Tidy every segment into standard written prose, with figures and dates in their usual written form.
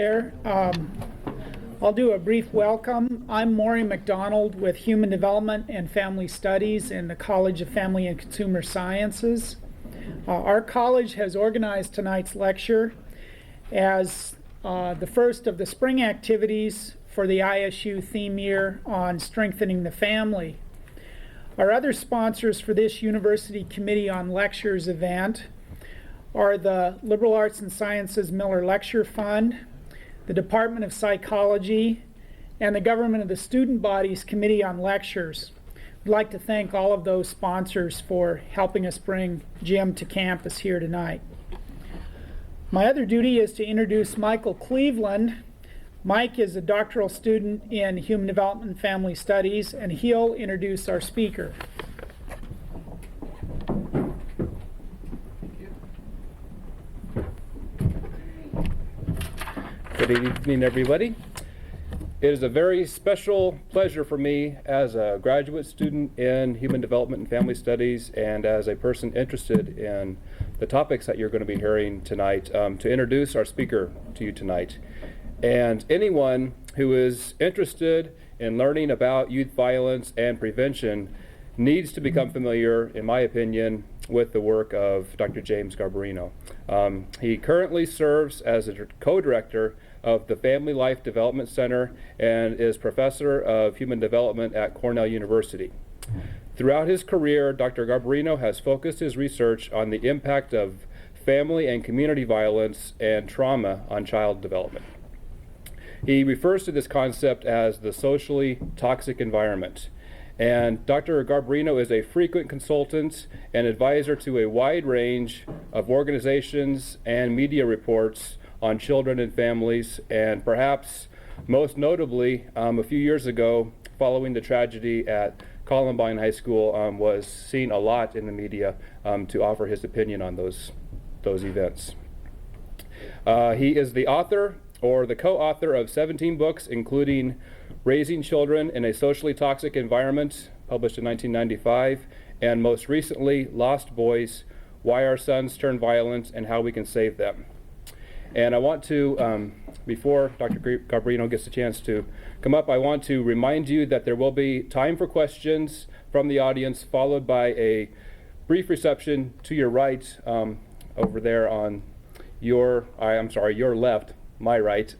there. I'll do a brief welcome. I'm Maury McDonald with Human Development and Family Studies in the College of Family and Consumer Sciences. Our college has organized tonight's lecture as the first of the spring activities for the ISU theme year on strengthening the family. Our other sponsors for this University Committee on Lectures event are the Liberal Arts and Sciences Miller Lecture Fund, the Department of Psychology, and the Government of the Student Body's Committee on Lectures. I'd like to thank all of those sponsors for helping us bring Jim to campus here tonight. My other duty is to introduce Michael Cleveland. Mike is a doctoral student in Human Development and Family Studies, and he'll introduce our speaker. Good evening, everybody. It is a very special pleasure for me as a graduate student in Human Development and Family Studies and as a person interested in the topics that you're going to be hearing tonight to introduce our speaker to you tonight. And anyone who is interested in learning about youth violence and prevention needs to become familiar, in my opinion, with the work of Dr. James Garbarino. He currently serves as a co-director of the Family Life Development Center and is professor of human development at Cornell University. Throughout his career, Dr. Garbarino has focused his research on the impact of family and community violence and trauma on child development. He refers to this concept as the socially toxic environment. And Dr. Garbarino is a frequent consultant and advisor to a wide range of organizations and media reports on children and families, and perhaps most notably, a few years ago, following the tragedy at Columbine High School, was seen a lot in the media to offer his opinion on those events. He is the author or the co-author of 17 books, including Raising Children in a Socially Toxic Environment, published in 1995, and most recently, Lost Boys, Why Our Sons Turn Violent and How We Can Save Them. And I want to, before Dr. Garbarino gets a chance to come up, I want to remind you that there will be time for questions from the audience, followed by a brief reception to your right, over there on your left, my right,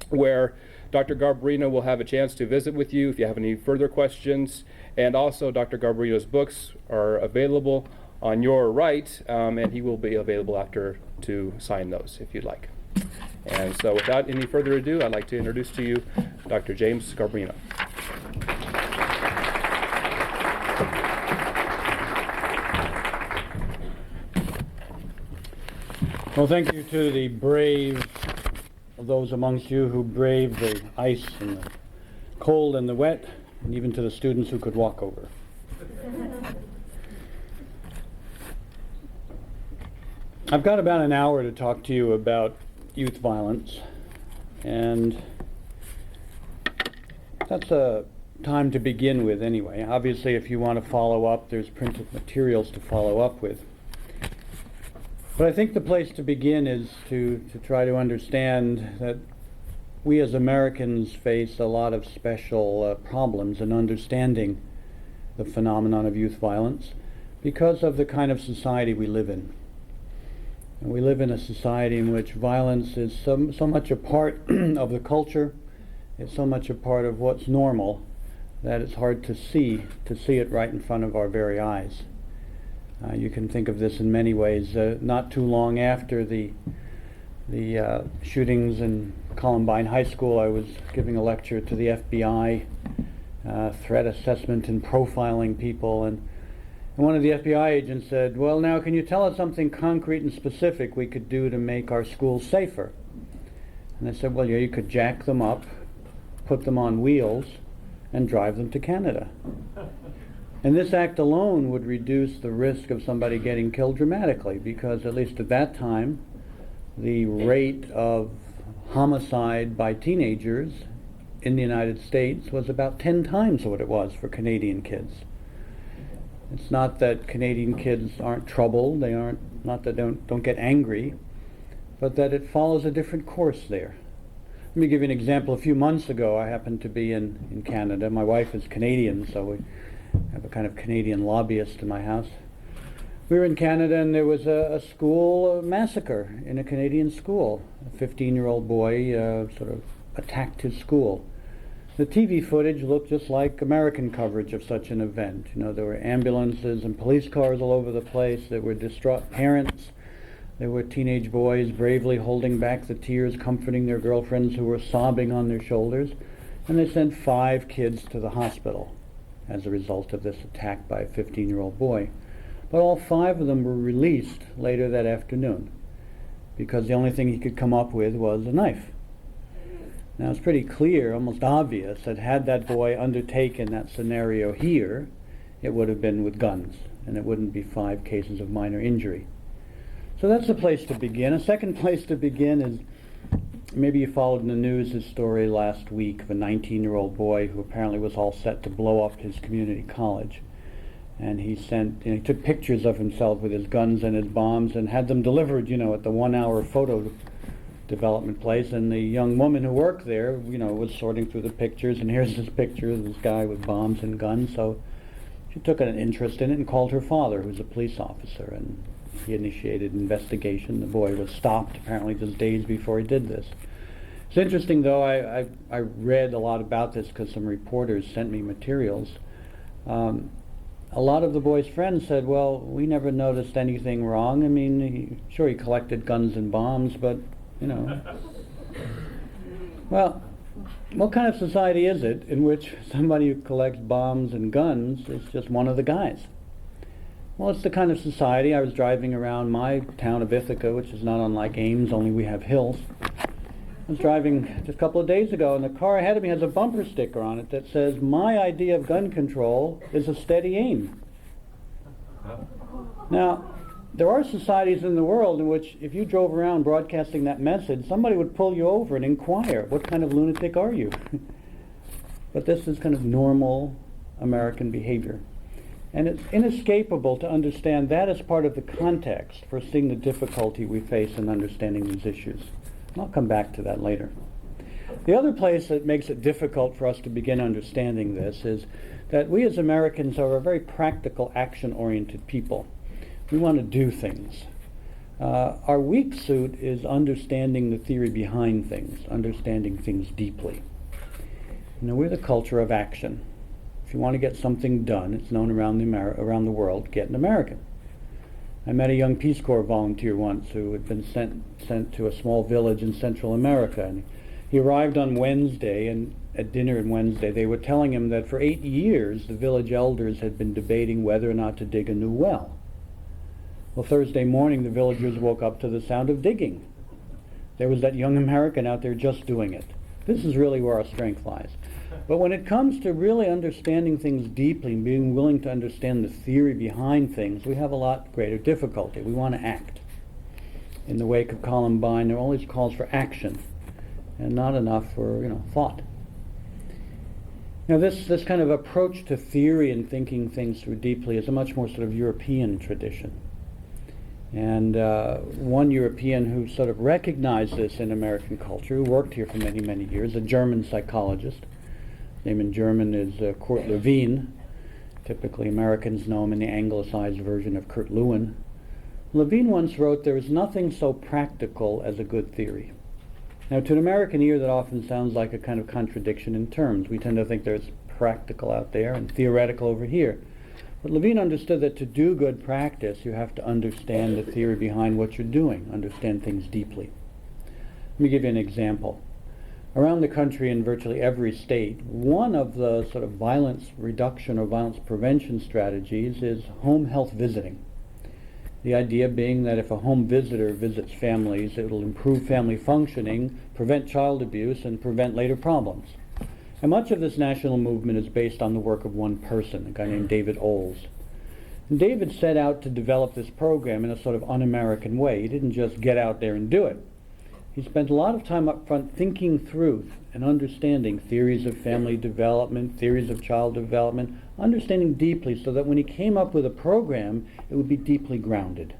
where Dr. Garbarino will have a chance to visit with you if you have any further questions. And also Dr. Garbarino's books are available on your right, and he will be available after to sign those if you'd like. And so without any further ado, I'd like to introduce to you Dr. James Garbarino. Well, thank you to the brave of those amongst you who braved the ice and the cold and the wet, and even to the students who could walk over. I've got about an hour to talk to you about youth violence, and that's a time to begin with anyway. Obviously, if you want to follow up, there's printed materials to follow up with. But I think the place to begin is to try to understand that we as Americans face a lot of special problems in understanding the phenomenon of youth violence because of the kind of society we live in. And we live in a society in which violence is so much a part of the culture, it's so much a part of what's normal, that it's hard to see it right in front of our very eyes. You can think of this in many ways. Not too long after the shootings in Columbine High School, I was giving a lecture to the FBI, threat assessment and profiling people, and one of the FBI agents said, "Well, now can you tell us something concrete and specific we could do to make our schools safer?" And I said, "Well, yeah, you could jack them up, put them on wheels, and drive them to Canada. And this act alone would reduce the risk of somebody getting killed dramatically, because at least at that time, the rate of homicide by teenagers in the United States was about 10 times what it was for Canadian kids. It's not that Canadian kids aren't troubled, not that they don't get angry, but that it follows a different course there. Let me give you an example. A few months ago, I happened to be in Canada. My wife is Canadian, so we have a kind of Canadian lobbyist in my house. We were in Canada, and there was a school massacre in a Canadian school. A 15-year-old boy sort of attacked his school. The TV footage looked just like American coverage of such an event. You know, there were ambulances and police cars all over the place. There were distraught parents. There were teenage boys bravely holding back the tears, comforting their girlfriends who were sobbing on their shoulders. And they sent 5 kids to the hospital as a result of this attack by a 15-year-old boy. But all 5 of them were released later that afternoon because the only thing he could come up with was a knife. Now it's pretty clear, almost obvious, that had that boy undertaken that scenario here, it would have been with guns, and it wouldn't be 5 cases of minor injury. So that's a place to begin. A second place to begin is, maybe you followed in the news this story last week of a 19-year-old boy who apparently was all set to blow up his community college. And he took pictures of himself with his guns and his bombs and had them delivered, at the 1-hour photo development place. And the young woman who worked there, was sorting through the pictures, and here's this picture of this guy with bombs and guns. So she took an interest in it and called her father, who's a police officer, and he initiated an investigation. The boy was stopped apparently just days before he did this. It's interesting, though, I read a lot about this because some reporters sent me materials. A lot of the boy's friends said, well, we never noticed anything wrong. I mean, he collected guns and bombs, but, Well, what kind of society is it in which somebody who collects bombs and guns is just one of the guys? Well, it's the kind of society. I was driving around my town of Ithaca, which is not unlike Ames, only we have hills. I was driving just a couple of days ago, and the car ahead of me has a bumper sticker on it that says, "My idea of gun control is a steady aim." Now, there are societies in the world in which if you drove around broadcasting that message, somebody would pull you over and inquire, what kind of lunatic are you? But this is kind of normal American behavior. And it's inescapable to understand that as part of the context for seeing the difficulty we face in understanding these issues. And I'll come back to that later. The other place that makes it difficult for us to begin understanding this is that we as Americans are a very practical, action-oriented people. We want to do things. Our weak suit is understanding the theory behind things, understanding things deeply. We're the culture of action. If you want to get something done, it's known around the world, get an American. I met a young Peace Corps volunteer once who had been sent to a small village in Central America. And he arrived on Wednesday, and at dinner on Wednesday, they were telling him that for 8 years, the village elders had been debating whether or not to dig a new well. Well, Thursday morning, the villagers woke up to the sound of digging. There was that young American out there just doing it. This is really where our strength lies. But when it comes to really understanding things deeply and being willing to understand the theory behind things, we have a lot greater difficulty. We want to act. In the wake of Columbine, there always calls for action and not enough for, thought. Now, this kind of approach to theory and thinking things through deeply is a much more sort of European tradition. And one European who sort of recognized this in American culture, who worked here for many, many years, a German psychologist. His name in German is Kurt Lewin. Typically Americans know him in the anglicized version of Kurt Lewin. Lewin once wrote, "There is nothing so practical as a good theory." Now, to an American ear, that often sounds like a kind of contradiction in terms. We tend to think there's practical out there and theoretical over here. But Lewin understood that to do good practice, you have to understand the theory behind what you're doing, understand things deeply. Let me give you an example. Around the country, in virtually every state, one of the sort of violence reduction or violence prevention strategies is home health visiting. The idea being that if a home visitor visits families, it will improve family functioning, prevent child abuse, and prevent later problems. And much of this national movement is based on the work of one person, a guy named David Oles. And David set out to develop this program in a sort of un-American way. He didn't just get out there and do it. He spent a lot of time up front thinking through and understanding theories of family development, theories of child development, understanding deeply so that when he came up with a program, it would be deeply grounded.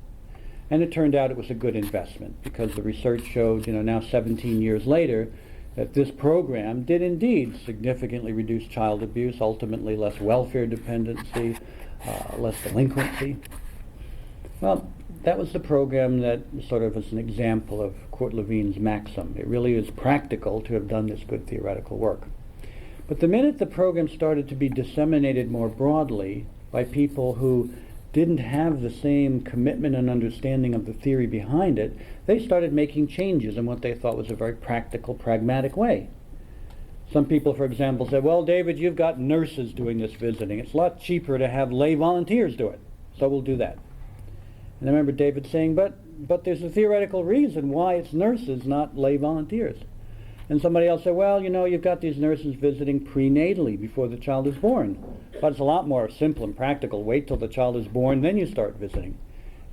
And it turned out it was a good investment because the research showed, now 17 years later, that this program did indeed significantly reduce child abuse, ultimately less welfare dependency, less delinquency. Well, that was the program that sort of is an example of Court Levine's maxim. It really is practical to have done this good theoretical work. But the minute the program started to be disseminated more broadly by people who didn't have the same commitment and understanding of the theory behind it, they started making changes in what they thought was a very practical, pragmatic way. Some people, for example, said, well, David, you've got nurses doing this visiting. It's a lot cheaper to have lay volunteers do it, so we'll do that. And I remember David saying, but there's a theoretical reason why it's nurses, not lay volunteers. And somebody else said, well, you've got these nurses visiting prenatally before the child is born. But it's a lot more simple and practical. Wait till the child is born, then you start visiting.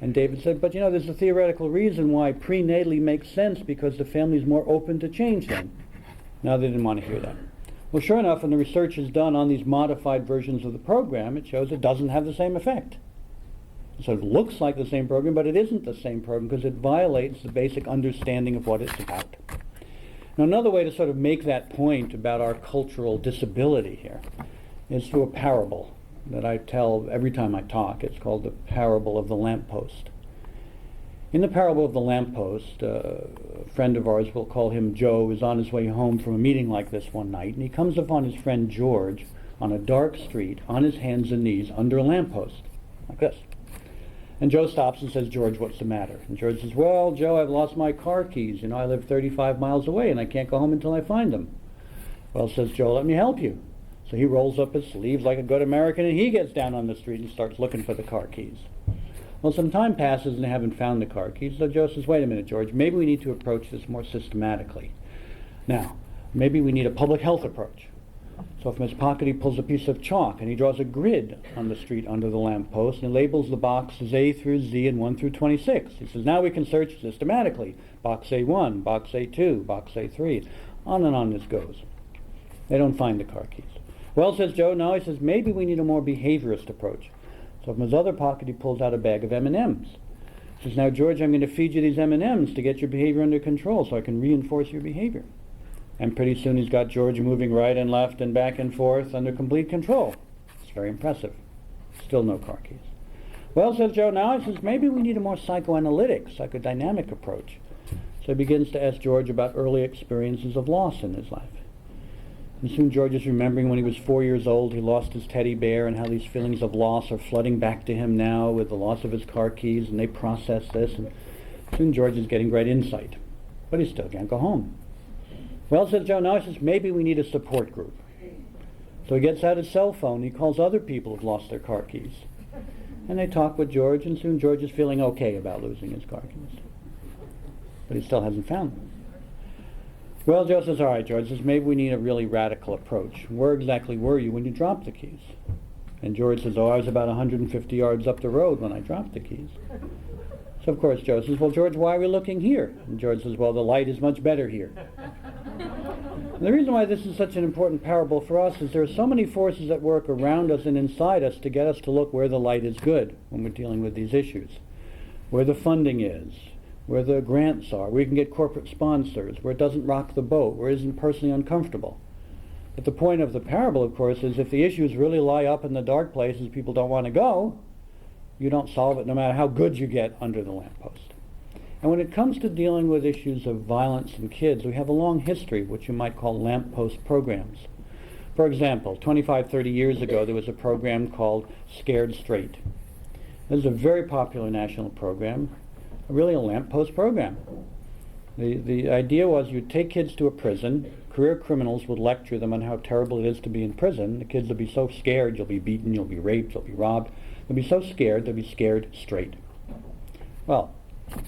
And David said, but there's a theoretical reason why prenatally makes sense, because the family's more open to change then. Now they didn't want to hear that. Well, sure enough, when the research is done on these modified versions of the program, it shows it doesn't have the same effect. It sort of looks like the same program, but it isn't the same program because it violates the basic understanding of what it's about. Now, another way to sort of make that point about our cultural disability here is through a parable that I tell every time I talk. It's called the parable of the lamppost. In the parable of the lamppost, a friend of ours, we'll call him Joe, is on his way home from a meeting like this one night, and he comes upon his friend George on a dark street, on his hands and knees, under a lamppost, like this. And Joe stops and says, George, what's the matter? And George says, well, Joe, I've lost my car keys. I live 35 miles away, and I can't go home until I find them. Well, says Joe, let me help you. So he rolls up his sleeves like a good American, and he gets down on the street and starts looking for the car keys. Well, some time passes, and they haven't found the car keys. So Joe says, wait a minute, George, maybe we need to approach this more systematically. Now, maybe we need a public health approach. So from his pocket he pulls a piece of chalk and he draws a grid on the street under the lamppost and labels the boxes A through Z and 1 through 26. He says, now we can search systematically. Box A1, box A2, box A3. On and on this goes. They don't find the car keys. Well, says Joe, now he says, maybe we need a more behaviorist approach. So from his other pocket he pulls out a bag of M&Ms. He says, now George, I'm going to feed you these M&Ms to get your behavior under control so I can reinforce your behavior. And pretty soon he's got George moving right and left and back and forth under complete control. It's very impressive. Still no car keys. Well, says Joe, now he says, maybe we need a more psychoanalytic, psychodynamic approach. So he begins to ask George about early experiences of loss in his life. And soon George is remembering when he was 4 years old, he lost his teddy bear and how these feelings of loss are flooding back to him now with the loss of his car keys, and they process this. And soon George is getting great insight. But he still can't go home. Well, says Joe, now he says, maybe we need a support group. So he gets out his cell phone, he calls other people who've lost their car keys. And they talk with George, and soon George is feeling okay about losing his car keys. But he still hasn't found them. Well, Joe says, all right, George, says, maybe we need a really radical approach. Where exactly were you when you dropped the keys? And George says, oh, I was about 150 yards up the road when I dropped the keys. So, of course, Joe says, well, George, why are we looking here? And George says, well, the light is much better here. And the reason why this is such an important parable for us is there are so many forces at work around us and inside us to get us to look where the light is good when we're dealing with these issues. Where the funding is, where the grants are, where you can get corporate sponsors, where it doesn't rock the boat, where it isn't personally uncomfortable. But the point of the parable, of course, is if the issues really lie up in the dark places people don't want to go, you don't solve it no matter how good you get under the lamppost. And when it comes to dealing with issues of violence in kids, we have a long history of what you might call lamppost programs. For example, 25, 30 years ago, there was a program called Scared Straight. This is a very popular national program, really a lamppost program. The idea was you'd take kids to a prison, career criminals would lecture them on how terrible it is to be in prison. The kids will be so scared, you'll be beaten, you'll be raped, you'll be robbed. They'll be so scared, they'll be scared straight. Well,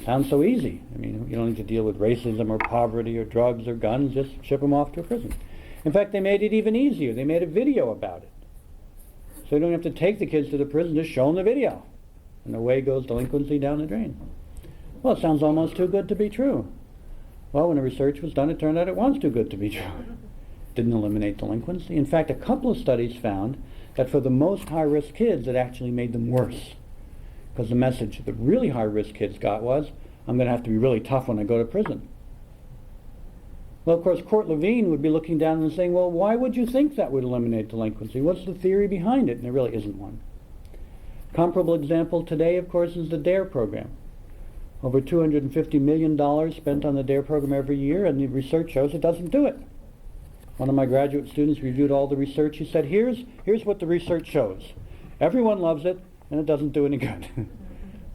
sounds so easy. I mean, you don't need to deal with racism or poverty or drugs or guns, just ship them off to a prison. In fact, they made it even easier. They made a video about it. So you don't have to take the kids to the prison, just show them the video. And away goes delinquency down the drain. Well, it sounds almost too good to be true. Well, when the research was done, it turned out it was too good to be true. Didn't eliminate delinquency. In fact, a couple of studies found that for the most high-risk kids, it actually made them worse. Because the message the really high-risk kids got was, I'm going to have to be really tough when I go to prison. Well, of course, Court Levine would be looking down and saying, well, why would you think that would eliminate delinquency? What's the theory behind it? And there really isn't one. Comparable example today, of course, is the DARE program. Over $250 million spent on the DARE program every year, and the research shows it doesn't do it. One of my graduate students reviewed all the research. He said, here's what the research shows. Everyone loves it, and it doesn't do any good.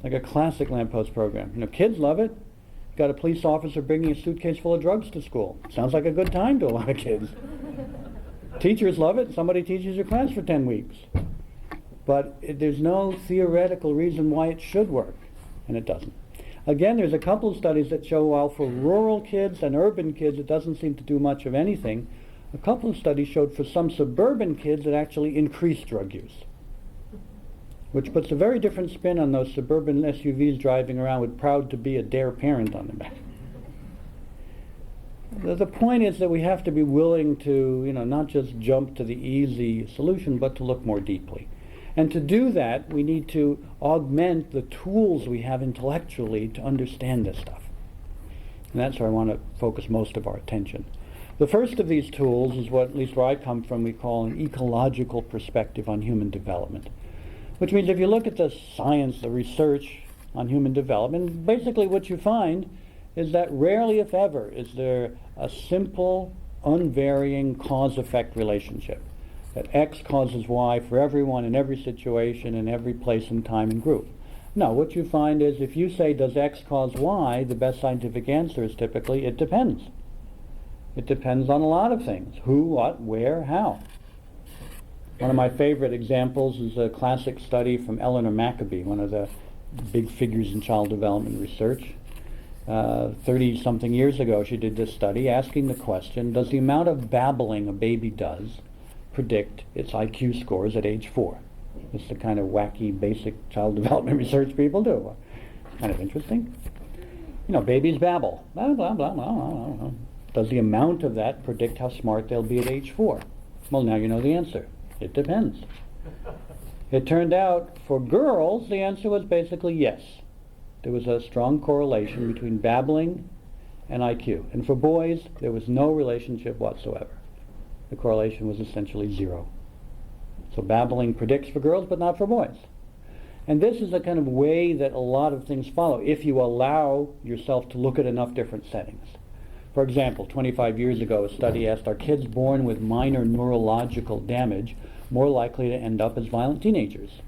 Like a classic lamppost program. You know, kids love it. Got a police officer bringing a suitcase full of drugs to school. Sounds like a good time to a lot of kids. Teachers love it. Somebody teaches your class for 10 weeks. But there's no theoretical reason why it should work, and it doesn't. Again, there's a couple of studies that show while for rural kids and urban kids it doesn't seem to do much of anything, a couple of studies showed for some suburban kids it actually increased drug use, which puts a very different spin on those suburban SUVs driving around with proud to be a DARE parent on the back. The point is that we have to be willing to, not just jump to the easy solution, but to look more deeply. And to do that, we need to augment the tools we have intellectually to understand this stuff. And that's where I want to focus most of our attention. The first of these tools is what, at least where I come from, we call an ecological perspective on human development. Which means if you look at the science, the research on human development, basically what you find is that rarely, if ever, is there a simple, unvarying cause-effect relationship. That X causes Y for everyone in every situation, in every place and time and group. No, what you find is if you say, does X cause Y, the best scientific answer is typically, it depends. It depends on a lot of things. Who, what, where, how. One of my favorite examples is a classic study from Eleanor Maccabee, one of the big figures in child development research. 30-something years ago, she did this study asking the question, does the amount of babbling a baby does predict its IQ scores at age 4? It's the kind of wacky, basic child development research people do. Kind of interesting. Babies babble. Blah, blah, blah, blah, blah, blah. Does the amount of that predict how smart they'll be at age 4? Well, now you know the answer. It depends. It turned out for girls, the answer was basically yes. There was a strong correlation between babbling and IQ. And for boys, there was no relationship whatsoever. The correlation was essentially 0. So babbling predicts for girls, but not for boys. And this is the kind of way that a lot of things follow, if you allow yourself to look at enough different settings. For example, 25 years ago, a study asked, are kids born with minor neurological damage more likely to end up as violent teenagers?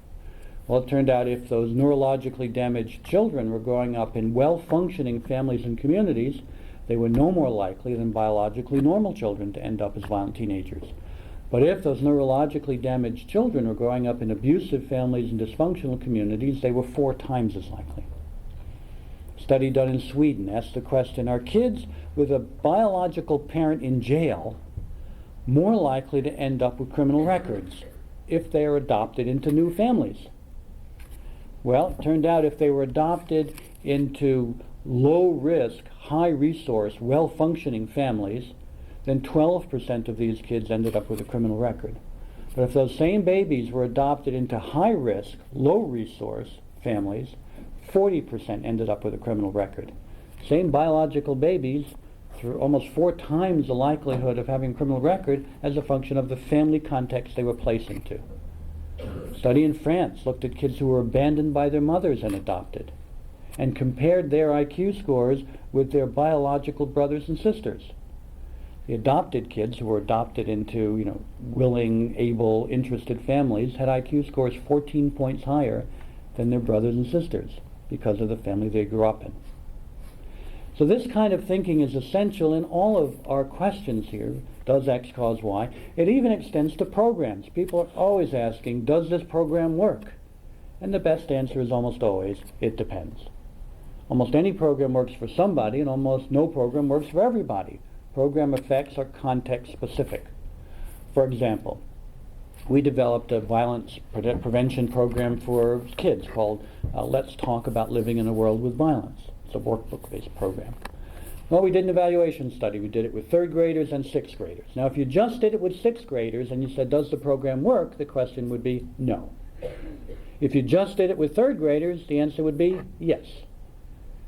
Well, it turned out if those neurologically damaged children were growing up in well-functioning families and communities, they were no more likely than biologically normal children to end up as violent teenagers. But if those neurologically damaged children were growing up in abusive families and dysfunctional communities, they were 4 times as likely. A study done in Sweden asked the question, are kids with a biological parent in jail more likely to end up with criminal records if they are adopted into new families? Well, it turned out if they were adopted into low-risk, high-resource, well-functioning families, then 12% of these kids ended up with a criminal record. But if those same babies were adopted into high-risk, low-resource families, 40% ended up with a criminal record. Same biological babies, through almost 4 times the likelihood of having a criminal record as a function of the family context they were placed into. A study in France looked at kids who were abandoned by their mothers and adopted, and compared their IQ scores with their biological brothers and sisters. The adopted kids who were adopted into, willing, able, interested families had IQ scores 14 points higher than their brothers and sisters because of the family they grew up in. So this kind of thinking is essential in all of our questions here. Does X cause Y? It even extends to programs. People are always asking, does this program work? And the best answer is almost always, it depends. Almost any program works for somebody, and almost no program works for everybody. Program effects are context specific. For example, we developed a violence prevention program for kids called Let's Talk About Living in a World with Violence. It's a workbook-based program. Well, we did an evaluation study. We did it with 3rd graders and 6th graders. Now, if you just did it with 6th graders and you said, does the program work? The question would be no. If you just did it with third graders, the answer would be yes.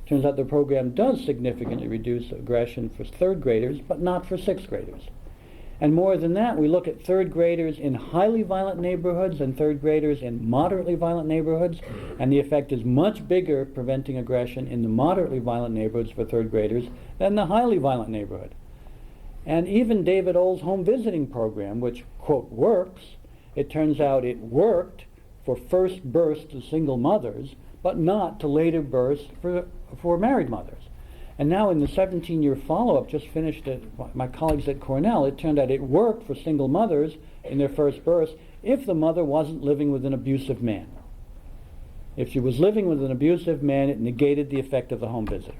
Turns out the program does significantly reduce aggression for third graders, but not for sixth graders. And more than that, we look at third graders in highly violent neighborhoods and third graders in moderately violent neighborhoods, and the effect is much bigger preventing aggression in the moderately violent neighborhoods for third graders than the highly violent neighborhood. And even David Oll's home visiting program, which, quote, works, it turns out it worked for first births to single mothers, but not to later births for married mothers. And now in the 17-year follow-up just finished at my colleagues at Cornell, it turned out it worked for single mothers in their first births if the mother wasn't living with an abusive man. If she was living with an abusive man, it negated the effect of the home visitor.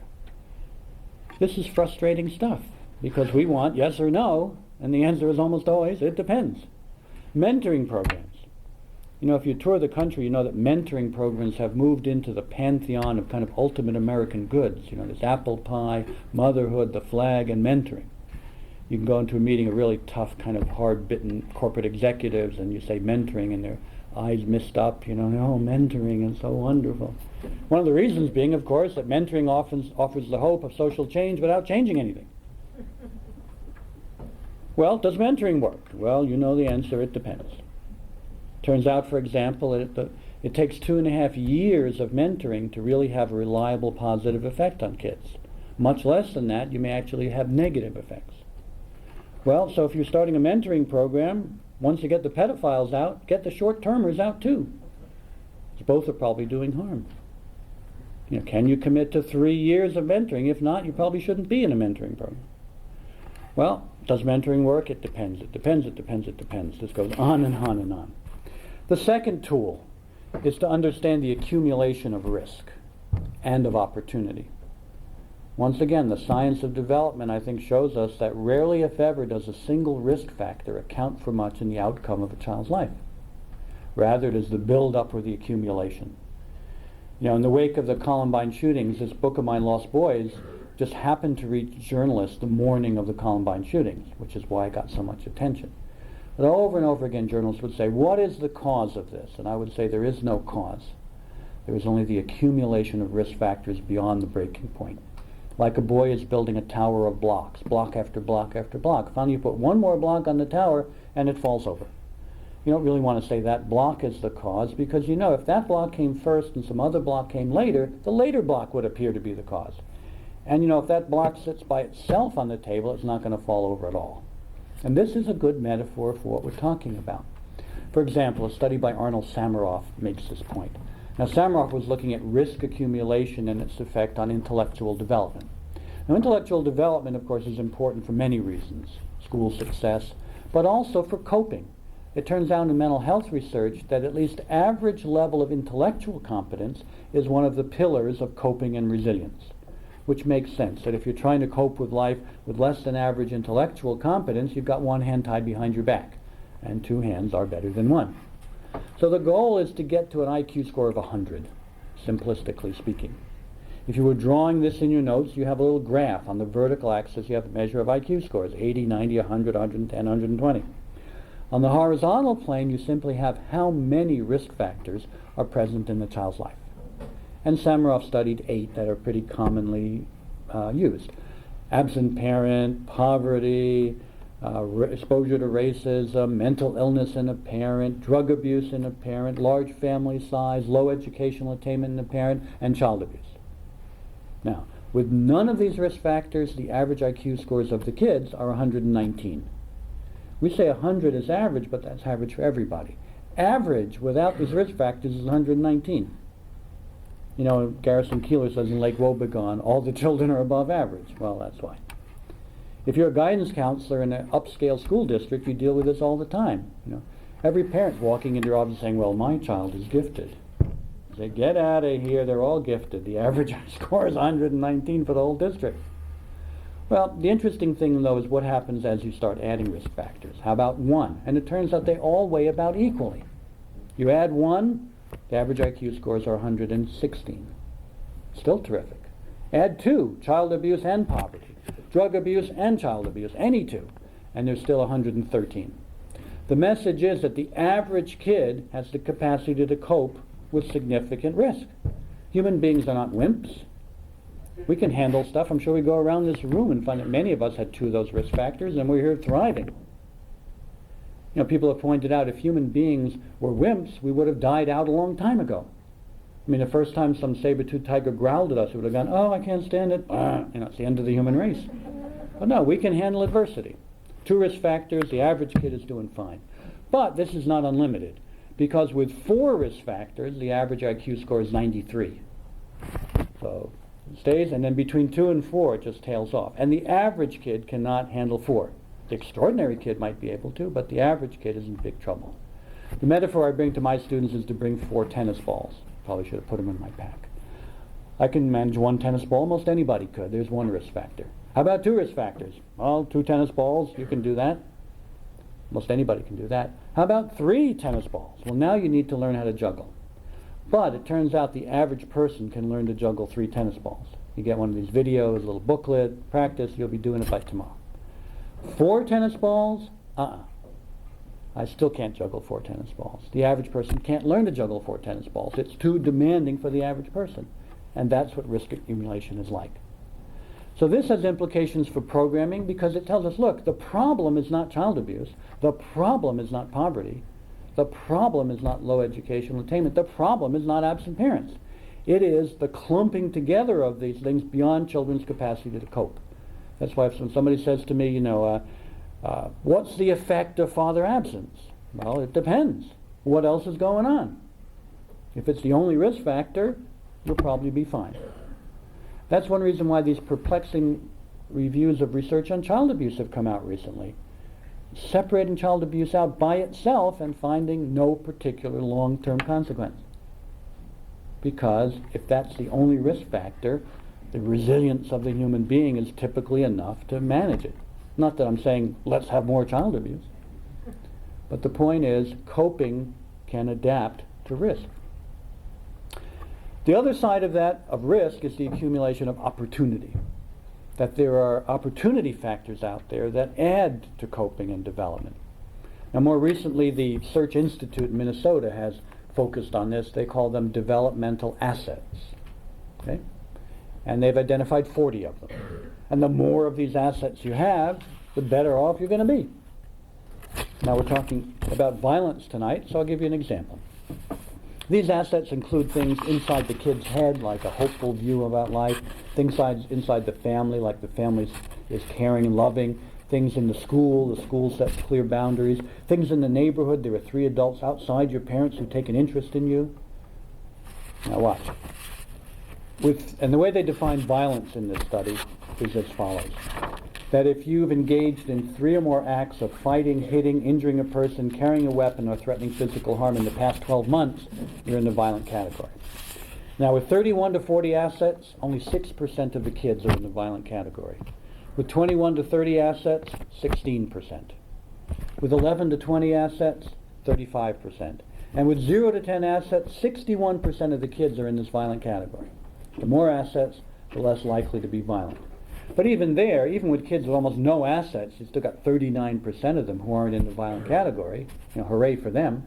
This is frustrating stuff because we want yes or no, and the answer is almost always, it depends. Mentoring programs. You know, if you tour the country, you know that mentoring programs have moved into the pantheon of kind of ultimate American goods. You know, there's apple pie, motherhood, the flag, and mentoring. You can go into a meeting of really tough, kind of hard-bitten corporate executives, and you say mentoring, and their eyes mist up, you know, oh, mentoring is so wonderful. One of the reasons being, of course, that mentoring often offers the hope of social change without changing anything. Well, does mentoring work? Well, you know the answer, it depends. Turns out, for example, it takes 2.5 years of mentoring to really have a reliable positive effect on kids. Much less than that, you may actually have negative effects. Well, so if you're starting a mentoring program, once you get the pedophiles out, get the short-termers out too. Because both are probably doing harm. You know, can you commit to 3 years of mentoring? If not, you probably shouldn't be in a mentoring program. Well, does mentoring work? It depends. It depends, it depends, it depends. This goes on and on and on. The second tool is to understand the accumulation of risk and of opportunity. Once again, the science of development, I think, shows us that rarely, if ever, does a single risk factor account for much in the outcome of a child's life. Rather, it is the build-up or the accumulation. You know, in the wake of the Columbine shootings, this book of mine, Lost Boys, just happened to reach journalists the morning of the Columbine shootings, which is why it got so much attention. But over and over again, journalists would say, what is the cause of this? And I would say there is no cause. There is only the accumulation of risk factors beyond the breaking point. Like a boy is building a tower of blocks, block after block after block. Finally, you put one more block on the tower, and it falls over. You don't really want to say that block is the cause, because you know if that block came first and some other block came later, the later block would appear to be the cause. And you know, if that block sits by itself on the table, it's not going to fall over at all. And this is a good metaphor for what we're talking about. For example, a study by Arnold Samaroff makes this point. Now, Samaroff was looking at risk accumulation and its effect on intellectual development. Now, intellectual development, of course, is important for many reasons, school success, but also for coping. It turns out in mental health research that at least average level of intellectual competence is one of the pillars of coping and resilience, which makes sense, that if you're trying to cope with life with less than average intellectual competence, you've got one hand tied behind your back, and 2 hands are better than 1. So the goal is to get to an IQ score of 100, simplistically speaking. If you were drawing this in your notes, you have a little graph. On the vertical axis, you have a measure of IQ scores, 80, 90, 100, 110, 120. On the horizontal plane, you simply have how many risk factors are present in the child's life. And Samaroff studied 8 that are pretty commonly used. Absent parent, poverty, exposure to racism, mental illness in a parent, drug abuse in a parent, large family size, low educational attainment in a parent, and child abuse. Now, with none of these risk factors, the average IQ scores of the kids are 119. We say 100 is average, but that's average for everybody. Average without these risk factors is 119. You know, Garrison Keillor says in Lake Wobegon, all the children are above average. Well, that's why. If you're a guidance counselor in an upscale school district, you deal with this all the time. You know, every parent's walking into your office saying, well, my child is gifted. You say, get out of here, they're all gifted. The average score is 119 for the whole district. Well, the interesting thing, though, is what happens as you start adding risk factors. How about 1? And it turns out they all weigh about equally. You add 1, the average IQ scores are 116. Still terrific. Add 2, child abuse and poverty, drug abuse and child abuse, any 2, and there's still 113. The message is that the average kid has the capacity to cope with significant risk. Human beings are not wimps. We can handle stuff. I'm sure we go around this room and find that many of us had 2 of those risk factors, and we're here thriving. You know, people have pointed out if human beings were wimps, we would have died out a long time ago. I mean, the first time some saber-toothed tiger growled at us, it would have gone, oh, I can't stand it. You know, it's the end of the human race. But no, we can handle adversity. 2 risk factors, the average kid is doing fine. But this is not unlimited, because with 4 risk factors, the average IQ score is 93. So it stays, and then between 2 and 4, it just tails off. And the average kid cannot handle 4. The extraordinary kid might be able to, but the average kid is in big trouble. The metaphor I bring to my students is to bring 4 tennis balls. Probably should have put them in my pack. I can manage 1 tennis ball. Almost anybody could. There's 1 risk factor. How about 2 risk factors? Well, 2 tennis balls, you can do that. Most anybody can do that. How about 3 tennis balls? Well, now you need to learn how to juggle. But it turns out the average person can learn to juggle 3 tennis balls. You get one of these videos, a little booklet, practice, you'll be doing it by tomorrow. 4 tennis balls? I still can't juggle 4 tennis balls. The average person can't learn to juggle 4 tennis balls. It's too demanding for the average person. And that's what risk accumulation is like. So this has implications for programming because it tells us, look, the problem is not child abuse. The problem is not poverty. The problem is not low educational attainment. The problem is not absent parents. It is the clumping together of these things beyond children's capacity to cope. That's why if somebody says to me, what's the effect of father absence? Well, it depends. What else is going on? If it's the only risk factor, you'll probably be fine. That's one reason why these perplexing reviews of research on child abuse have come out recently. Separating child abuse out by itself and finding no particular long-term consequence. Because if that's the only risk factor, the resilience of the human being is typically enough to manage it. Not that I'm saying let's have more child abuse. But the point is coping can adapt to risk. The other side of that, of risk, is the accumulation of opportunity. That there are opportunity factors out there that add to coping and development. Now more recently, the Search Institute in Minnesota has focused on this. They call them developmental assets. Okay? And they've identified 40 of them. And the more of these assets you have, the better off you're going to be. Now we're talking about violence tonight, so I'll give you an example. These assets include things inside the kid's head, like a hopeful view about life, things inside the family, like the family is caring and loving, things in the school sets clear boundaries, things in the neighborhood, there are 3 adults outside your parents who take an interest in you. Now watch. And the way they define violence in this study is as follows. That if you've engaged in 3 or more acts of fighting, hitting, injuring a person, carrying a weapon, or threatening physical harm in the past 12 months, you're in the violent category. Now with 31 to 40 assets, only 6% of the kids are in the violent category. With 21 to 30 assets, 16%. With 11 to 20 assets, 35%. And with 0 to 10 assets, 61% of the kids are in this violent category. The more assets, the less likely to be violent. But even there, even with kids with almost no assets, you still got 39% of them who aren't in the violent category. Hooray for them.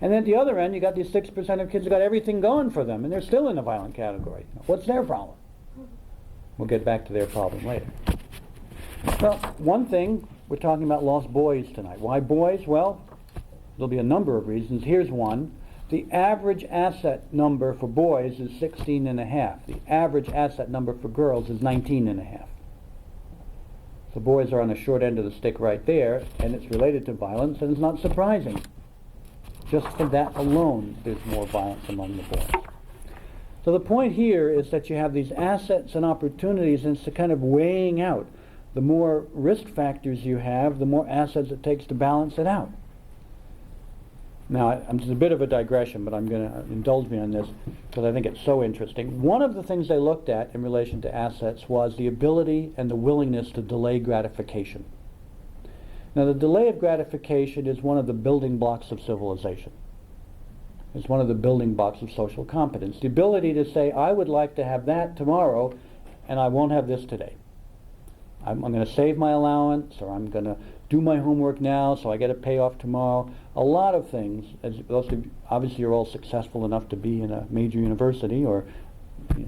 And then at the other end, you got these 6% of kids who got everything going for them, and they're still in the violent category. What's their problem? We'll get back to their problem later. Well, one thing, we're talking about lost boys tonight. Why boys? Well, there'll be a number of reasons. Here's one. The average asset number for boys is 16.5. The average asset number for girls is 19.5. So boys are on the short end of the stick right there, and it's related to violence, and it's not surprising. Just for that alone, there's more violence among the boys. So the point here is that you have these assets and opportunities, and it's the kind of weighing out. The more risk factors you have, the more assets it takes to balance it out. Now, it's a bit of a digression, but I'm going to indulge me on this because I think it's so interesting. One of the things they looked at in relation to assets was the ability and the willingness to delay gratification. Now, the delay of gratification is one of the building blocks of civilization. It's one of the building blocks of social competence. The ability to say, I would like to have that tomorrow, and I won't have this today. I'm going to save my allowance, or I'm going to do my homework now so I get a payoff tomorrow. A lot of things. As obviously, you're all successful enough to be in a major university, or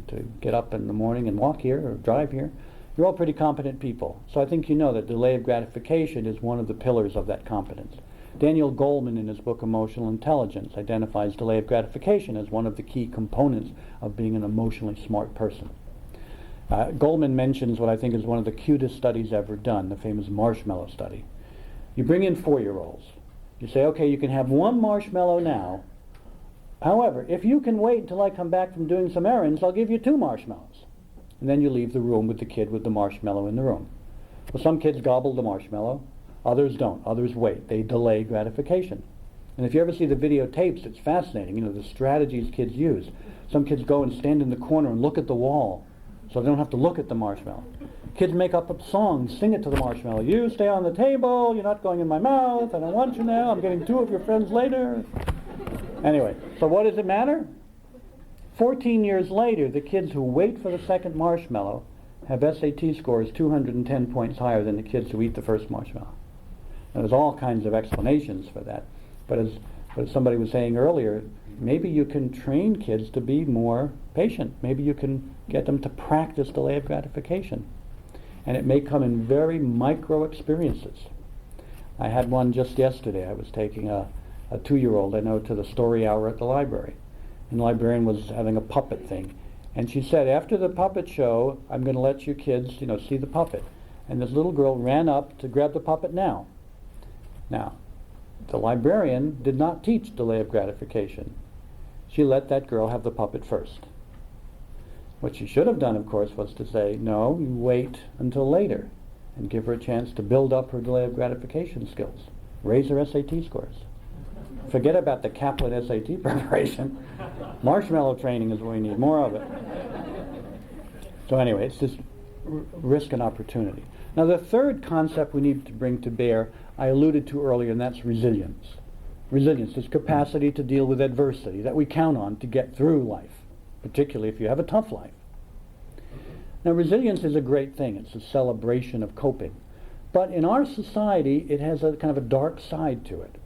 to get up in the morning and walk here or drive here. You're all pretty competent people. So I think you know that delay of gratification is one of the pillars of that competence. Daniel Goleman, in his book Emotional Intelligence, identifies delay of gratification as one of the key components of being an emotionally smart person. Goleman mentions what I think is one of the cutest studies ever done, the famous marshmallow study. You bring in 4-year-olds. You say, okay, you can have 1 marshmallow now. However, if you can wait until I come back from doing some errands, I'll give you 2 marshmallows. And then you leave the room with the kid with the marshmallow in the room. Well, some kids gobble the marshmallow. Others don't. Others wait. They delay gratification. And if you ever see the videotapes, it's fascinating, the strategies kids use. Some kids go and stand in the corner and look at the wall so they don't have to look at the marshmallow. Kids make up a song, sing it to the marshmallow. You stay on the table, you're not going in my mouth, I don't want you now, I'm getting 2 of your friends later. Anyway, so what does it matter? 14 years later, the kids who wait for the second marshmallow have SAT scores 210 points higher than the kids who eat the first marshmallow. Now, there's all kinds of explanations for that. But as somebody was saying earlier, maybe you can train kids to be more patient. Maybe you can get them to practice delay of gratification. And it may come in very micro experiences. I had one just yesterday. I was taking a 2-year-old I know to the story hour at the library. And the librarian was having a puppet thing. And she said, after the puppet show, I'm going to let you kids, see the puppet. And this little girl ran up to grab the puppet now. Now, the librarian did not teach delay of gratification. She let that girl have the puppet first. What she should have done, of course, was to say, no, you wait until later and give her a chance to build up her delay of gratification skills. Raise her SAT scores. Forget about the Kaplan SAT preparation. Marshmallow training is what we need, more of it. So anyway, it's this risk and opportunity. Now the third concept we need to bring to bear, I alluded to earlier, and that's resilience. Resilience is capacity to deal with adversity that we count on to get through life, particularly if you have a tough life. Now resilience is a great thing. It's a celebration of coping. But in our society, it has a kind of a dark side to it.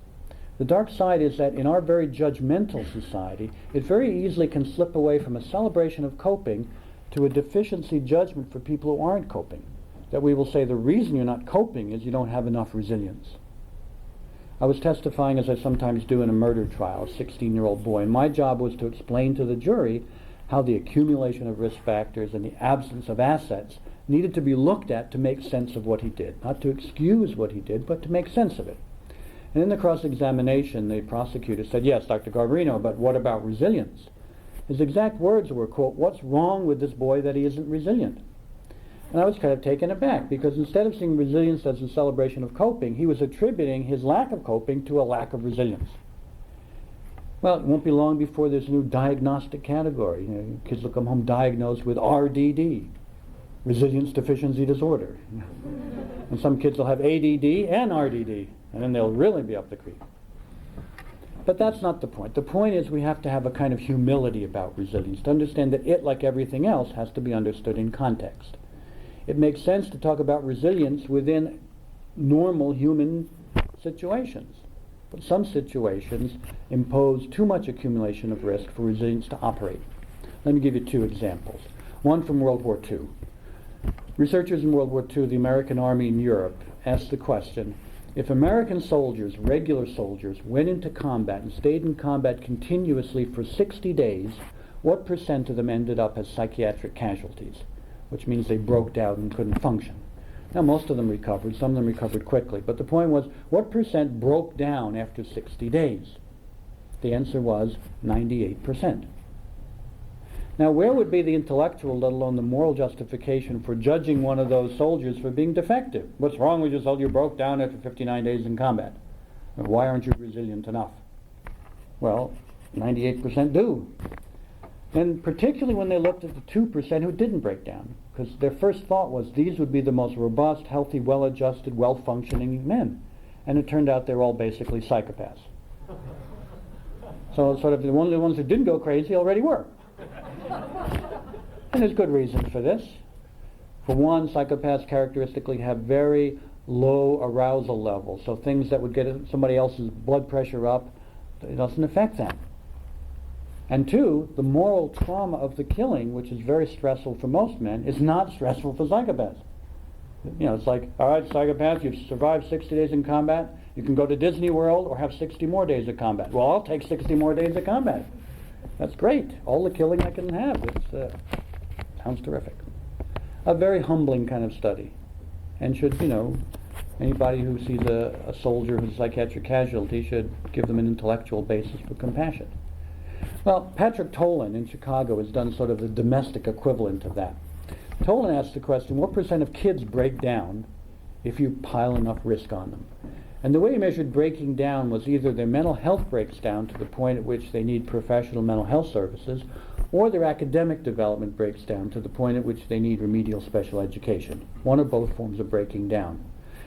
The dark side is that in our very judgmental society, it very easily can slip away from a celebration of coping to a deficiency judgment for people who aren't coping. That we will say the reason you're not coping is you don't have enough resilience. I was testifying, as I sometimes do, in a murder trial, a 16-year-old boy, and my job was to explain to the jury how the accumulation of risk factors and the absence of assets needed to be looked at to make sense of what he did. Not to excuse what he did, but to make sense of it. And in the cross-examination, the prosecutor said, yes, Dr. Garbarino, but what about resilience? His exact words were, quote, what's wrong with this boy that he isn't resilient? And I was kind of taken aback, because instead of seeing resilience as a celebration of coping, he was attributing his lack of coping to a lack of resilience. Well, it won't be long before there's a new diagnostic category. Kids will come home diagnosed with RDD, resilience deficiency disorder. And some kids will have ADD and RDD, and then they'll really be up the creek. But that's not the point. The point is we have to have a kind of humility about resilience, to understand that it, like everything else, has to be understood in context. It makes sense to talk about resilience within normal human situations. But some situations impose too much accumulation of risk for resilience to operate. Let me give you 2 examples. One from World War II. Researchers in World War II, the American Army in Europe, asked the question, if American soldiers, regular soldiers, went into combat and stayed in combat continuously for 60 days, what % of them ended up as psychiatric casualties? Which means they broke down and couldn't function. Now, most of them recovered. Some of them recovered quickly. But the point was, what % broke down after 60 days? The answer was 98%. Now, where would be the intellectual, let alone the moral justification for judging one of those soldiers for being defective? What's wrong with your soldier? You broke down after 59 days in combat. Why aren't you resilient enough? Well, 98% do. And particularly when they looked at the 2% who didn't break down, because their first thought was these would be the most robust, healthy, well-adjusted, well-functioning men. And it turned out they're all basically psychopaths. So sort of the ones who didn't go crazy already were. And there's good reason for this. For one, psychopaths characteristically have very low arousal levels, so things that would get somebody else's blood pressure up, it doesn't affect them. And two, the moral trauma of the killing, which is very stressful for most men, is not stressful for psychopaths. You know, it's like, all right, psychopath, you've survived 60 days in combat, you can go to Disney World or have 60 more days of combat. Well, I'll take 60 more days of combat. That's great. All the killing I can have. It sounds terrific. A very humbling kind of study. And should, you know, anybody who sees a soldier who's a psychiatric casualty should give them an intellectual basis for compassion. Well, Patrick Tolan in Chicago has done sort of the domestic equivalent of that. Tolan asked the question, what percent of kids break down if you pile enough risk on them? And the way he measured breaking down was either their mental health breaks down to the point at which they need professional mental health services, or their academic development breaks down to the point at which they need remedial special education. One or both forms of breaking down.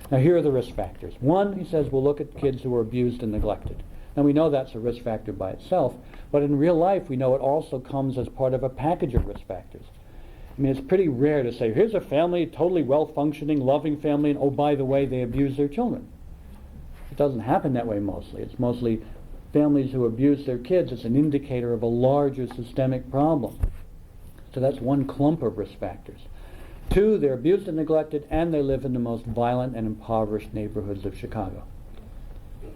Now here are the risk factors. One, he says, we'll look at kids who are abused and neglected. And we know that's a risk factor by itself, but in real life we know it also comes as part of a package of risk factors. I mean, it's pretty rare to say, here's a family, totally well-functioning, loving family, and oh, by the way, they abuse their children. It doesn't happen that way mostly. It's mostly families who abuse their kids. It's an indicator of a larger systemic problem. So that's one clump of risk factors. Two, they're abused and neglected, and they live in the most violent and impoverished neighborhoods of Chicago.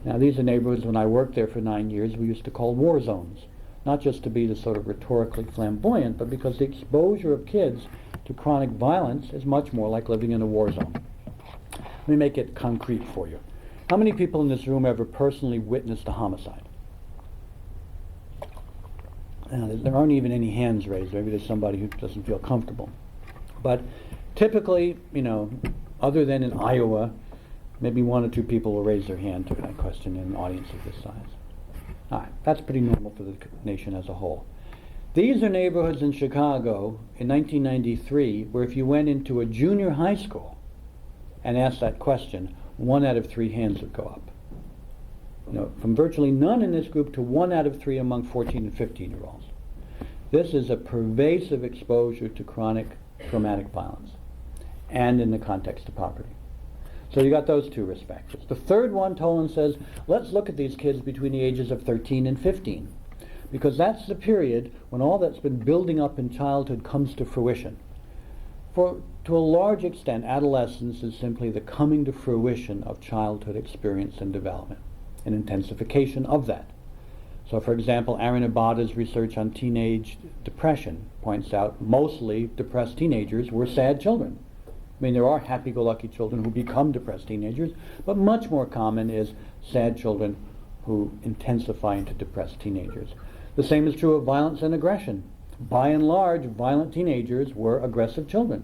Now, these are neighborhoods, when I worked there for 9 years, we used to call war zones. Not just to be the sort of rhetorically flamboyant, but because the exposure of kids to chronic violence is much more like living in a war zone. Let me make it concrete for you. How many people in this room ever personally witnessed a homicide? Now, there aren't even any hands raised. Maybe there's somebody who doesn't feel comfortable. But typically, you know, other than in Iowa, maybe one or two people will raise their hand to that question in an audience of this size. All right, that's pretty normal for the nation as a whole. These are neighborhoods in Chicago in 1993 where if you went into a junior high school and asked that question, 1 out of 3 hands would go up. You know, from virtually none in this group to 1 out of 3 among 14 and 15-year-olds. This is a pervasive exposure to chronic traumatic violence, and in the context of poverty. So you got those two risk factors. The third one, Tolan says, let's look at these kids between the ages of 13 and 15, because that's the period when all that's been building up in childhood comes to fruition. To a large extent, adolescence is simply the coming to fruition of childhood experience and development, an intensification of that. So, for example, Aaron Abada's research on teenage depression points out mostly depressed teenagers were sad children. I mean, there are happy-go-lucky children who become depressed teenagers, but much more common is sad children who intensify into depressed teenagers. The same is true of violence and aggression. By and large, violent teenagers were aggressive children.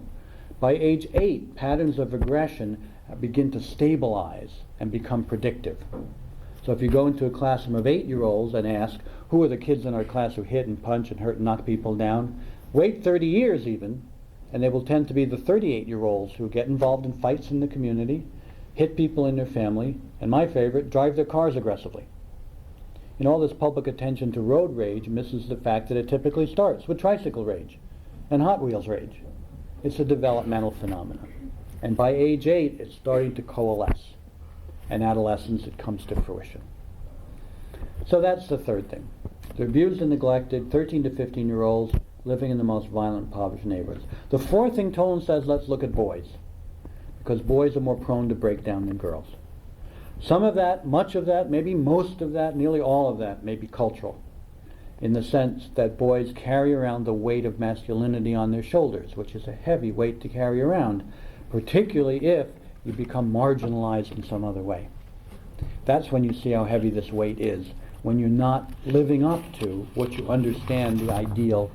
By age 8, patterns of aggression begin to stabilize and become predictive. So if you go into a classroom of 8-year-olds and ask, who are the kids in our class who hit and punch and hurt and knock people down? Wait 30 years even, and they will tend to be the 38-year-olds who get involved in fights in the community, hit people in their family, and my favorite, drive their cars aggressively. And all this public attention to road rage misses the fact that it typically starts with tricycle rage and Hot Wheels rage. It's a developmental phenomenon. And by age 8, it's starting to coalesce. And adolescence, it comes to fruition. So that's the third thing. They're abused and neglected, 13 to 15-year-olds living in the most violent, impoverished neighborhoods. The fourth thing Tolan says, let's look at boys, because boys are more prone to break down than girls. Some of that, much of that, maybe most of that, nearly all of that may be cultural, in the sense that boys carry around the weight of masculinity on their shoulders, which is a heavy weight to carry around, particularly if you become marginalized in some other way. That's when you see how heavy this weight is, when you're not living up to what you understand the ideal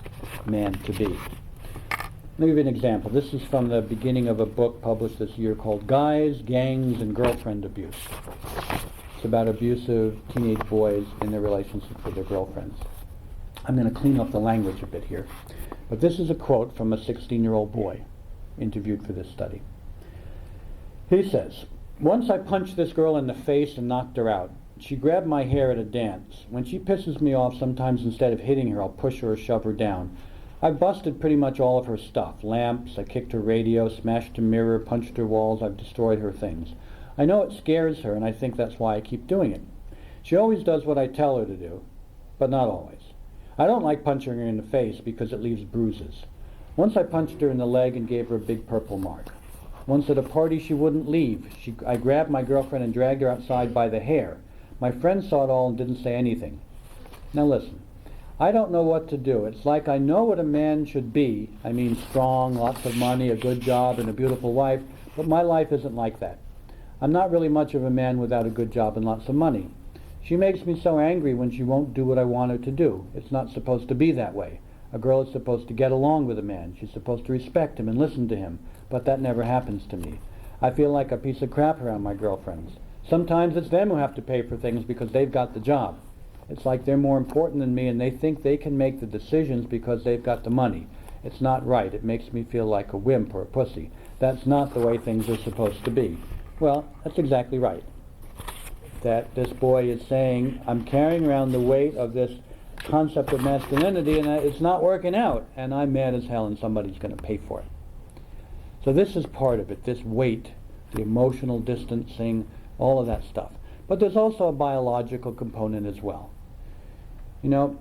man to be. Let me give you an example. This is from the beginning of a book published this year called Guys, Gangs, and Girlfriend Abuse. It's about abusive teenage boys in their relationships with their girlfriends. I'm going to clean up the language a bit here. But this is a quote from a 16-year-old boy interviewed for this study. He says, "Once I punched this girl in the face and knocked her out. She grabbed my hair at a dance. When she pisses me off, sometimes instead of hitting her, I'll push her or shove her down. I've busted pretty much all of her stuff. Lamps, I kicked her radio, smashed her mirror, punched her walls, I've destroyed her things. I know it scares her, and I think that's why I keep doing it. She always does what I tell her to do, but not always. I don't like punching her in the face because it leaves bruises. Once I punched her in the leg and gave her a big purple mark. Once at a party she wouldn't leave. I grabbed my girlfriend and dragged her outside by the hair. My friend saw it all and didn't say anything. Now listen, I don't know what to do. It's like I know what a man should be. I mean strong, lots of money, a good job, and a beautiful wife, but my life isn't like that. I'm not really much of a man without a good job and lots of money. She makes me so angry when she won't do what I want her to do. It's not supposed to be that way. A girl is supposed to get along with a man. She's supposed to respect him and listen to him, but that never happens to me. I feel like a piece of crap around my girlfriends. Sometimes it's them who have to pay for things because they've got the job. It's like they're more important than me and they think they can make the decisions because they've got the money. It's not right. It makes me feel like a wimp or a pussy. That's not the way things are supposed to be. Well, that's exactly right. That this boy is saying, I'm carrying around the weight of this concept of masculinity and it's not working out, and I'm mad as hell and somebody's going to pay for it. So this is part of it, this weight, the emotional distancing, all of that stuff. But there's also a biological component as well. You know,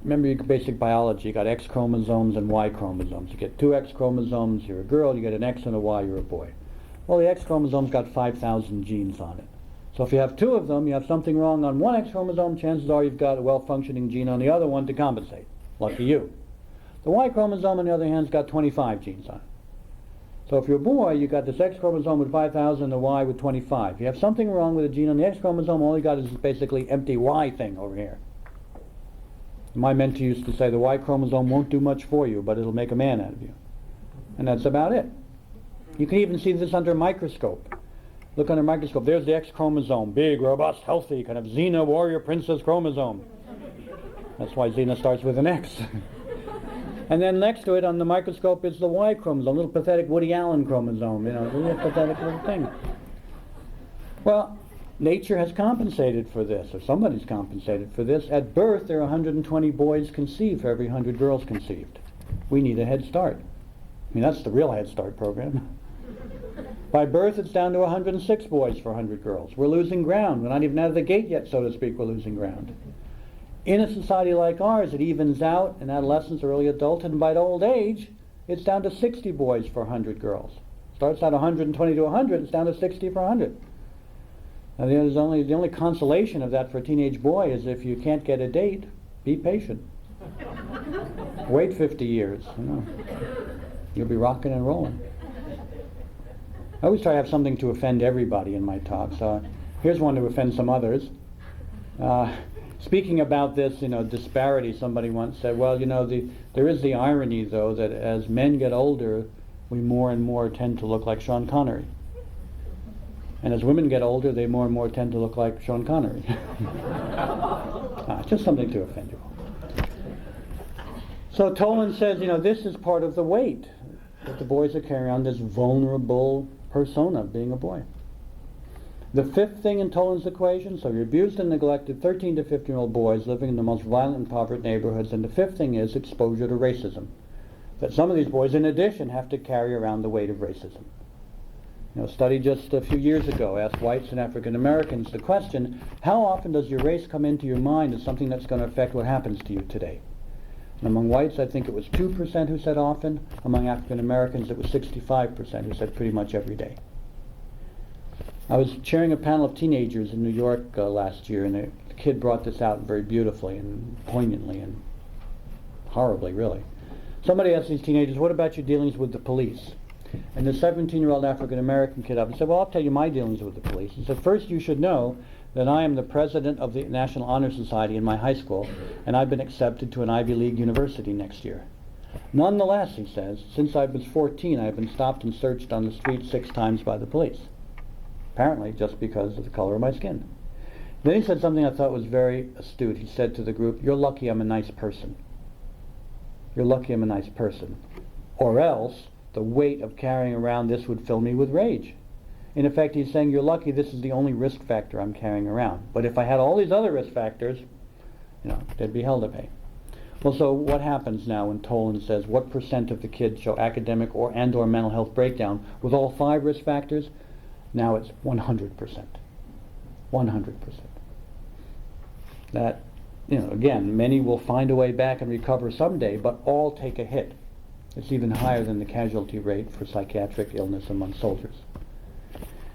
remember your basic biology, you got X chromosomes and Y chromosomes. You get two X chromosomes, you're a girl, you get an X and a Y, you're a boy. Well, the X chromosome's got 5,000 genes on it. So if you have two of them, you have something wrong on one X chromosome, chances are you've got a well-functioning gene on the other one to compensate. Lucky you. The Y chromosome, on the other hand, has got 25 genes on it. So if you're a boy, you've got this X chromosome with 5,000 and the Y with 25. If you have something wrong with a gene on the X chromosome, all you got is basically empty Y thing over here. My mentor used to say the Y chromosome won't do much for you, but it'll make a man out of you. And that's about it. You can even see this under a microscope. Look under a microscope. There's the X chromosome. Big, robust, healthy, kind of Xena warrior princess chromosome. That's why Xena starts with an X. And then next to it on the microscope is the Y chromosome, a little pathetic Woody Allen chromosome, you know, a little pathetic little thing. Well, nature has compensated for this, or somebody's compensated for this. At birth, there are 120 boys conceived for every 100 girls conceived. We need a Head Start. I mean, that's the real Head Start program. By birth, it's down to 106 boys for 100 girls. We're losing ground. We're not even out of the gate yet, so to speak, we're losing ground. In a society like ours, it evens out in adolescence, early adulthood, and by old age, it's down to 60 boys for 100 girls. Starts at 120 to 100, it's down to 60 for 100. Now, the only consolation of that for a teenage boy is if you can't get a date, be patient. Wait 50 years, you know. You'll be rocking and rolling. I always try to have something to offend everybody in my talks. Here's one to offend some others. Speaking about this, you know, disparity, somebody once said, well, you know, there is the irony, though, that as men get older, we more and more tend to look like Sean Connery. And as women get older, they more and more tend to look like Sean Connery. Just something to offend you all. So Toland says, you know, this is part of the weight that the boys are carrying on, this vulnerable persona of being a boy. The fifth thing in Toland's equation, so you're abused and neglected 13 to 15-year-old boys living in the most violent and impoverished neighborhoods, and the fifth thing is exposure to racism. That some of these boys, in addition, have to carry around the weight of racism. You know, a study just a few years ago asked whites and African Americans the question, how often does your race come into your mind as something that's going to affect what happens to you today? And among whites, I think it was 2% who said often. Among African Americans, it was 65% who said pretty much every day. I was chairing a panel of teenagers in New York last year, and the kid brought this out very beautifully and poignantly and horribly, really. Somebody asked these teenagers, what about your dealings with the police? And the 17-year-old African American kid up and said, well, I'll tell you my dealings with the police. He said, first you should know that I am the president of the National Honor Society in my high school, and I've been accepted to an Ivy League university next year. Nonetheless, he says, since I was 14, I've been stopped and searched on the street 6 times by the police. Apparently just because of the color of my skin. Then he said something I thought was very astute. He said to the group, you're lucky I'm a nice person. You're lucky I'm a nice person. Or else, the weight of carrying around this would fill me with rage. In effect, he's saying, you're lucky this is the only risk factor I'm carrying around. But if I had all these other risk factors, you know, there'd be hell to pay. Well, so what happens now when Tolan says what % of the kids show academic or mental health breakdown with all 5 risk factors? Now it's 100%. 100%. That, again, many will find a way back and recover someday, but all take a hit. It's even higher than the casualty rate for psychiatric illness among soldiers.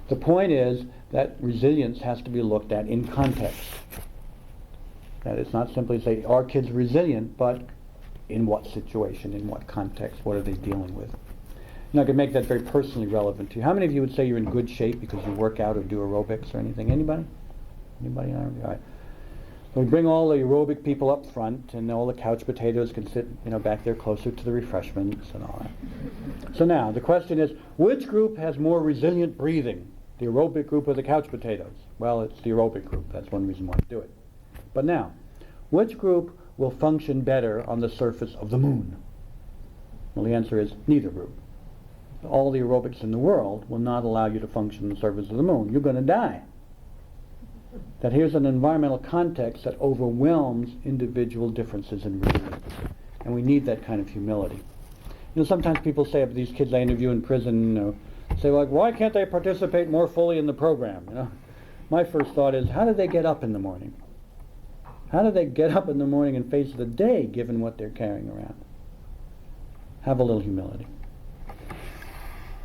The point is that resilience has to be looked at in context. That it's not simply say, are kids resilient, but in what situation, in what context, what are they dealing with? And I can make that very personally relevant to you. How many of you would say you're in good shape because you work out or do aerobics or anything? Anybody? Anybody? All right. So we bring all the aerobic people up front, and all the couch potatoes can sit, back there closer to the refreshments and all that. So now, the question is, which group has more resilient breathing? The aerobic group or the couch potatoes? Well, it's the aerobic group. That's one reason why to do it. But now, which group will function better on the surface of the moon? Well, the answer is neither group. All the aerobics in the world will not allow you to function on the surface of the moon. You're going to die. That here's an environmental context that overwhelms individual differences in resilience. And we need that kind of humility. Sometimes people say of these kids I interview in prison, say like, why can't they participate more fully in the program? My first thought is, how do they get up in the morning? How do they get up in the morning and face the day given what they're carrying around? Have a little humility.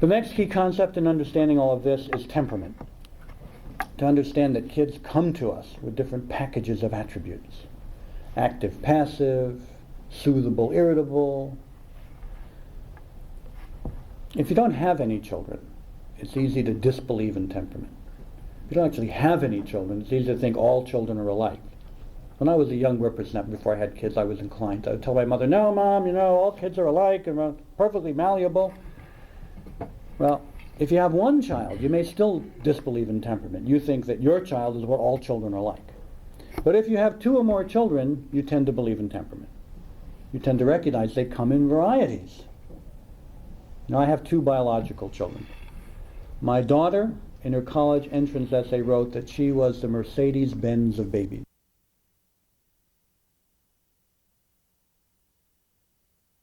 The next key concept in understanding all of this is temperament. To understand that kids come to us with different packages of attributes. Active, passive, soothable, irritable. If you don't have any children, it's easy to disbelieve in temperament. If you don't actually have any children, it's easy to think all children are alike. When I was a young whippersnapper, before I had kids, I was inclined. I would tell my mother, no, Mom, all kids are alike and are perfectly malleable. Well, if you have one child, you may still disbelieve in temperament. You think that your child is what all children are like. But if you have 2 or more children, you tend to believe in temperament. You tend to recognize they come in varieties. Now, I have 2 biological children. My daughter, in her college entrance essay, wrote that she was the Mercedes-Benz of babies.